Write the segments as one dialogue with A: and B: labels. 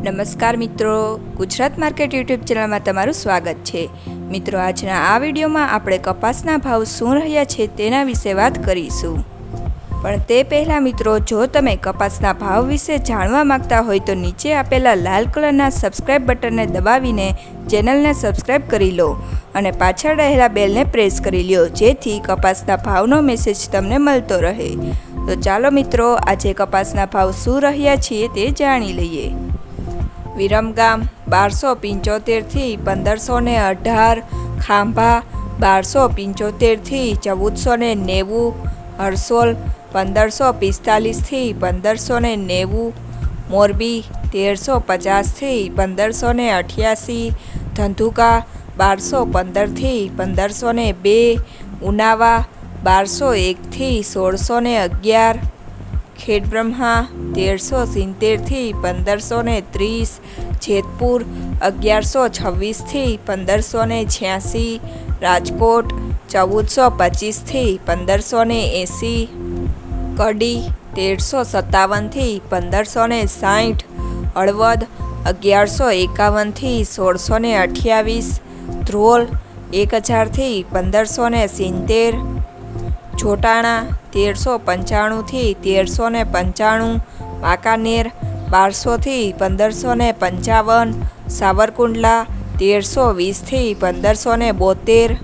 A: નમસ્કાર મિત્રો, Gujarat market YouTube ચેનલમાં તમારું સ્વાગત છે। મિત્રો, આજના આ વિડીયોમાં આપણે કપાસના ભાવ શું રહ્યા છે તેના વિશે વાત કરીશું। પણ તે પહેલાં મિત્રો, જો તમે કપાસના ભાવ વિશે જાણવા માંગતા હોય તો નીચે આપેલા લાલ કલરના સબસ્ક્રાઇબ બટનને દબાવીને ચેનલને સબસ્ક્રાઇબ કરી લો અને પાછળ રહેલા બેલને પ્રેસ કરી લો, જેથી કપાસના ભાવનો મેસેજ તમને મળતો રહે। તો ચાલો મિત્રો, આજે કપાસના ભાવ શું રહ્યા છે તે જાણી લઈએ। વિરમગામ 1275 થી 1518, ખાંભા 1275 થી 1490, હરસોલ 1545 થી 1590, મોરબી 1350 થી 1588, ધંધુકા 1215 થી 1502, ઉનાવા 1201 થી 1611, ખેડબ્રહ્મા 1370 થી 1530, જેતપુર 1126 થી 1586, રાજકોટ 1425 થી 1580, કડી 1357 થી 1560, હળવદ 1151 થી 1628, ધ્રોલ 1000 થી 1570, જોટાણા 1395 થી 1395, વાંકાનેર 1200 થી 1555, સાવરકુંડલા 1320 થી 1572,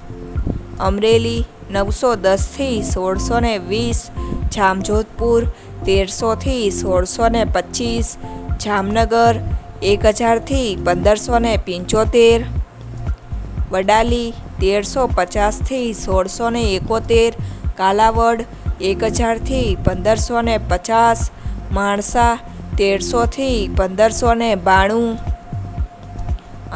A: અમરેલી 910 થી 1620, જામજોધપુર 1300 થી 1625, જામનગર 1000 થી 1575, વડાલી 1350 થી 1671, કાલાવડ 1000 થી 1550, માણસા 1300 થી 1592,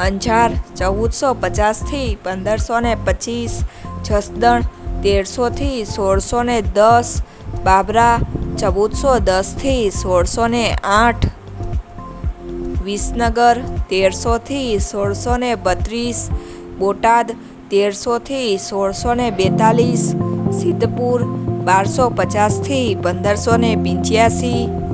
A: અંજાર 1450 થી 1525, જસદણ 1300 થી 1610, બાબરા 1410 થી 1608, વિસનગર 1300 થી 1632, બોટાદ 1300 થી 1642, સિદ્ધપુર 1250 થી 1585,